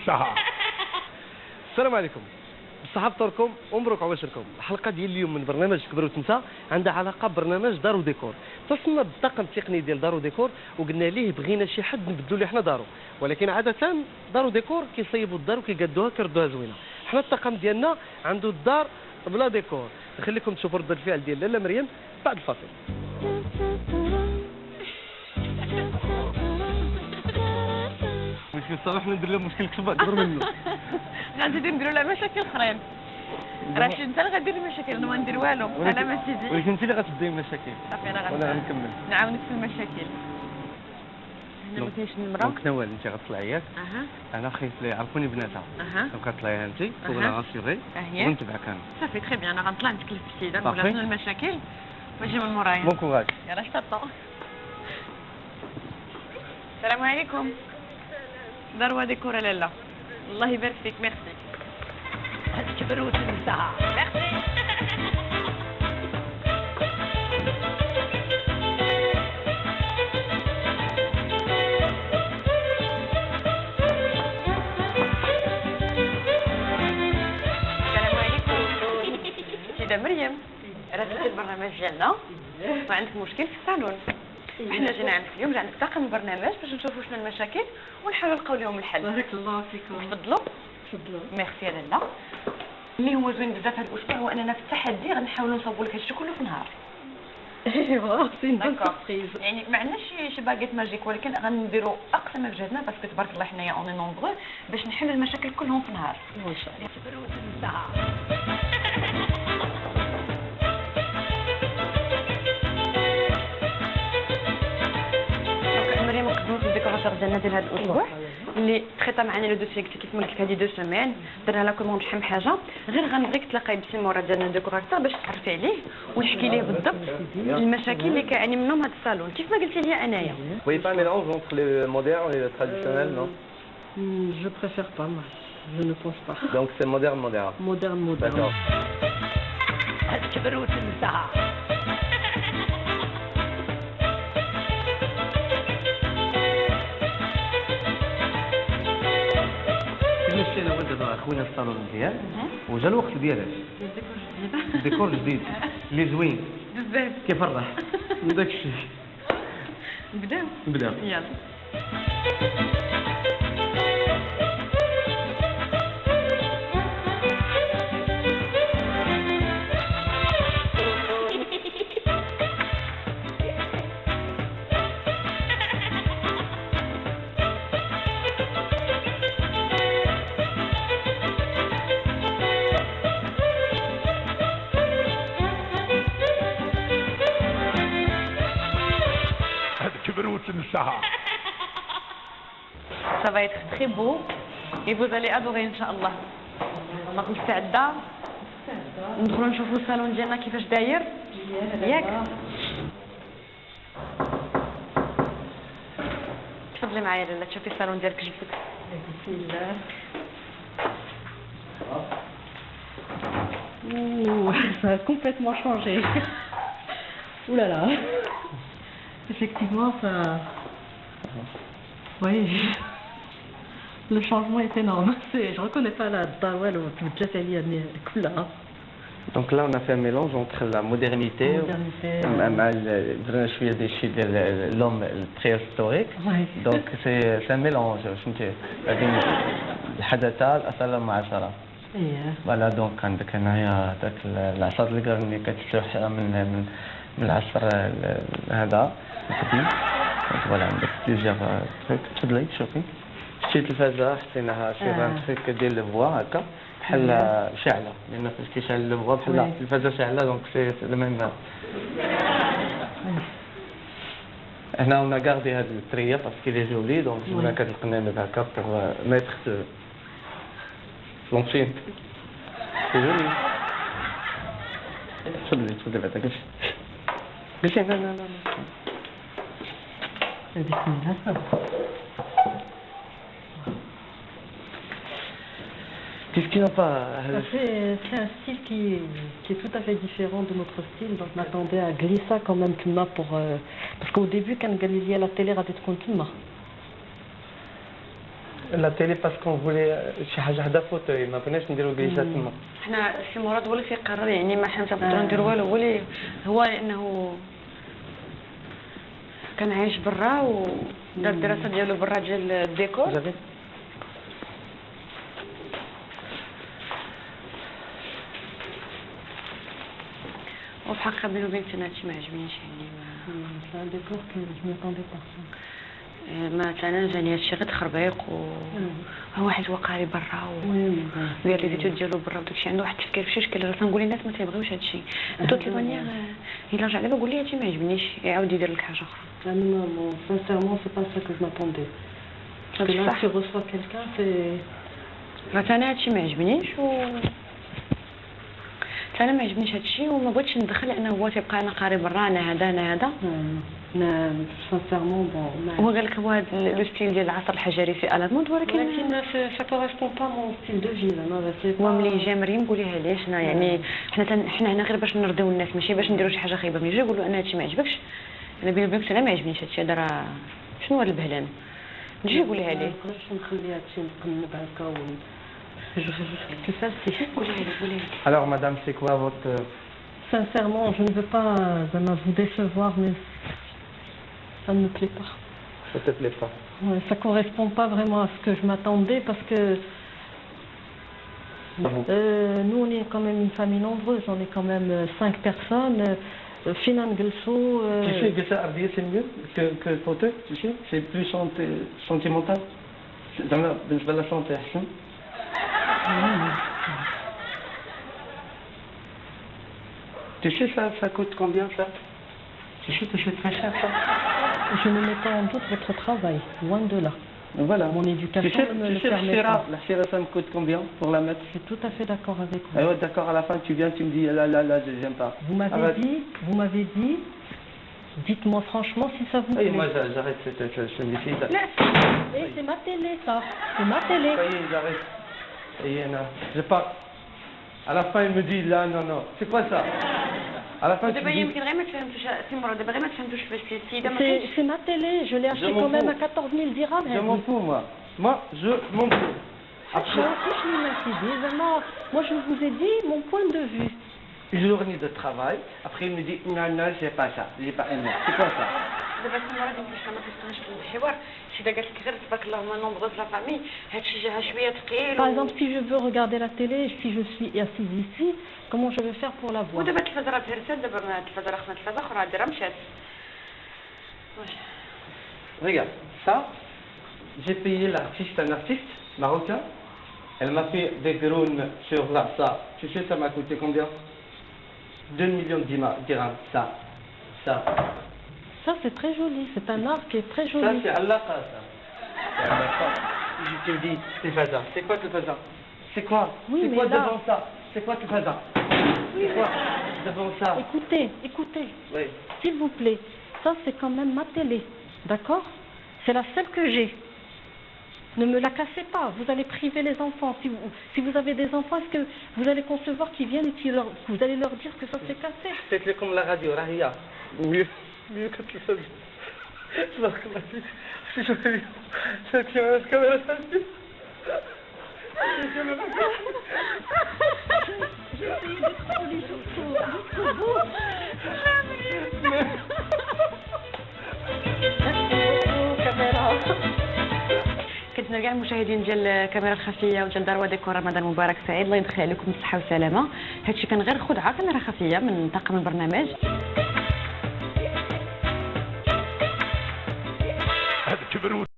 الساعة. السلام عليكم. صحاب طوركم ومبروك عواشركم. الحلقه ديال اليوم من برنامج كبر وتنسى عندها علاقه ببرنامج دار وديكور. اتصلنا بالطاقم التقني ديال دار وديكور وقلنا ليه بغينا شي حد نبدلوا ليه حنا دارو، ولكن عاده دار وديكور كيصيبوا الدار وكيقادوها كيردوها زوينه. حنا الطاقم ديالنا عنده الدار بلا ديكور. نخليكم تشوفوا رد الفعل ديال لاله مريم بعد الفاصل. مشكل صراحه ندير له مشكل كبر منه. غادي نديروا لها مشاكل اخرين. راه انت اللي غدير المشاكل انا ما ندير والو. انا ما سيدي ولكن انت اللي غتبداي المشاكل صافي انا وانا غنكمل نعاونك في المشاكل. هنا ما كاينش المراه دونك نوال انت غتطلعي ياك انا خايف لا يعرفوني بناتها دونك غتطلعيها انت ولا غاسيغي ونتبعك انا صافي تخي بيان انا غنطلع نتكلف في السيده نقول لها شنو المشاكل ونجي من مورايا. بون كوراج. يلاه شططو. السلام عليكم. دار ديكور لاله الله يبارك فيك. ميرسي. هذيك بروت النساء. ميرسي. السلام عليكم. سيدة مريم راه درتي البرنامج ديالنا وعندك مشكل في الصالون. احنا جينا عندك اليوم جا عندك طاقم البرنامج باش نشوفوا شنو المشاكل ونحاولوا نلقاو لهم الحل. بارك الله فيكم. تفضلوا. تفضلوا. ميرسي يا لاله. اللي هو زوين بزاف هذا الاسبوع هو اننا في التحدي غنحاولوا نصاوبوا لك هادشي كله في نهار. ايوا سي بون داكور. سوربريز. يعني ما عندناش شي باكيت ماجيك ولكن غنديروا اقصى ما بجهدنا باسكو تبارك الله حنايا اوني نومبرو باش نحلوا المشاكل كلهم في نهار. ان شاء الله. تبروت النساء. مريم نقدموا في الديكوراتور ديالنا ديال هذا الاسبوع اللي تخيطا معنا لو دوسي كيف ما قلت لك هذه 2 سيمين درنا لا كوموند شحال من حاجه غير غنبغيك تلاقاي بسي مورا ديالنا الديكوراتور باش تعرفي عليه ونحكي ليه بالضبط المشاكل اللي كيعاني منهم هذا الصالون كيف ما قلتي لي انايا. Vous voyez pas un mélange entre le moderne et le traditionnel, non? Je préfère pas, moi. Je ne pense pas. Donc c'est moderne. Moderne, moderne. D'accord. هذيك بروت النساء. مشينا ودابا خوينا الصالون مزيان وجا الوقت ديالاش الديكور جديد اللي زوين بزاف كيفرح وداك الشيء. نبداو يلا. يلا. Ça va être très beau et vous allez adorer ان شاء الله. دونك مستعده ندخلوا نشوفوا الصالون ديالنا كيفاش داير ياك. تفضلي معايا لاله تشوفي الصالون ديالك جلسك. بسم الله. Ça a complètement changé. Ouh là là. Effectivement, ça. Oui. Le changement est énorme. Je reconnais pas la Dawal ou Tjatali Kula. Donc là on a fait un mélange entre la modernité مع درنا شويه دي شي ديال l'homme très historique. Donc c'est un mélange فهمتي بين الحداثه الاصاله المعاصره. فوالا دونك عندك هنايا داك العصا الكرا اللي كتلوح من العصر هذا القديم. فوالا عندك بليزيور تروك. تفضلي شوفي شتي التلفازه حطيناها شي ران تروك ديال الفوا هكا بحال شاعله لان فاش كيشعل الفوا بحال التلفازه شاعله دونك سي لو ميم. هنا on a gardé هاد التريه باسكو لي جولي دونك جبنا كاد القنانب هكا بوغ ميتر لونشين. سي جولي. تفضلي بعدا قلتي لا Qu'est-ce qui n'a pas... C'est un style qui est tout à fait différent de notre style, donc je m'attendais à glisser quand même pour... Parce qu'au début, quand on à la télé, on a La télé parce qu'on voulait شي حاجه حدا فوتوي ما بغيناش نديرو جليسات تما. حنا السي مراد هو اللي كيقرر يعني ما حنا نقدروا نديروا والو هو لانه كان عايش برا ودار الدراسه ديالو برا ديال الديكور. وفي حقيقة بيني وبينك انا هادشي ما عجبنيش يعني C'est un décor que je m'attendais pas. مثلا جاني هادشي غير تخربيق هو واحد واقعي برا ودار لي فيديو ديالو برا وداكشي عنده واحد التفكير في شي شكل تنقول الناس ما تيبغيوش هادشي دوك لي الا رجع لي قول لي هادشي ما عجبنيش يعاود يدير لك حاجه اخرى. Non, sincèrement c'est pas ça que je m'attendais. Parce que là tu reçois quelqu'un c'est انا هادشي ما عجبنيش انا ما عجبنيش هادشي وما بغيتش ندخل لانه هو تيبقى انا قاري برا انا هذا sincèrement bon هو قال لك هو هذا لو ستيل ديال العصر الحجري في المود ولكن ça correspond pas à mon style de vie là. هو ملي جا مريم قوليها ليه شنو يعني حنا هنا غير باش نرضيو الناس ماشي باش نديروا شي حاجه خايبه ملي يجي يقولوا انا هادشي ما عجبكش انا بيني وبينك انا ما عجبنيش هادشي هذا راه شنو هذا البهلان نجي قوليها ليه باش نخلي هادشي نقلب هكا c'est ça c'est Alors madame, c'est quoi votre... Sincèrement, je ne veux pas vous décevoir, mais ça ne me plaît pas. Ça te plaît pas? Ouais, ça correspond pas vraiment à ce que je m'attendais parce que nous on est quand même une famille nombreuse, on est quand même 5 personnes. Finan Gelso. Tu sais que ça Ardia c'est mieux que le fauteuil, tu sais? C'est plus sentimental. Dans la santé, Tu sais ça coûte combien ça? Tu sais que c'est très cher ça? Je ne mets pas en doute votre travail, loin de là. Voilà. Mon éducation ne me permet pas. La sierra ça me coûte combien pour la mettre? Je suis tout à fait d'accord avec vous. Ah ouais, d'accord, à la fin tu viens, tu me dis là, j'aime pas. Vous m'avez dit, dites-moi franchement si ça vous plaît. Moi j'arrête cette émission. Et c'est ma télé ça, c'est ma télé. Ça y est, j'arrête. Et non, je pars. À la fin, il me dit là, non, c'est quoi ça? À la fin, tu me dis... C'est ma télé, je l'ai acheté quand même à 14 000 dirhams. Je m'en fous, moi. Moi, je m'en fous. Après, moi, je vous ai dit mon point de vue. Une journée de travail, après, il me dit non, j'ai pas ça, j'ai pas aimé. C'est quoi ça? Par exemple, si je veux regarder la télé, si je suis assise ici, comment je vais faire pour la voir? Regarde, ça, j'ai payé l'artiste, un artiste marocain. Elle m'a fait des drones sur là, ça. Tu sais, ça m'a coûté combien? 2 millions de dirhams, ça. Ça, c'est très joli, c'est un art qui est très joli. Ça, c'est Allah, ça. Je te dis, c'est faza. C'est quoi tout faza? C'est quoi? Oui, c'est mais quoi là... devant ça? C'est quoi tout faza? Oui, c'est quoi devant ça? Écoutez, oui. S'il vous plaît, ça c'est quand même ma télé, d'accord? C'est la seule que j'ai. Ne me la cassez pas, vous allez priver les enfants. Si vous avez des enfants, est-ce que vous allez concevoir qu'ils viennent et que vous allez leur dire que ça s'est cassé? C'est comme la radio, Rahia. Mieux que tu fais. Si je fais cette caméra, ça se dit. J'ai essayé de trouver jusqu'au bout. كنتمنى كاع المشاهدين ديال الكاميرا الخفيه وديال دار وديكور رمضان مبارك سعيد. الله يدخل عليكم بالصحه والسلامه. هادشي كان غير خدعه كاميرا خفيه من طاقم البرنامج.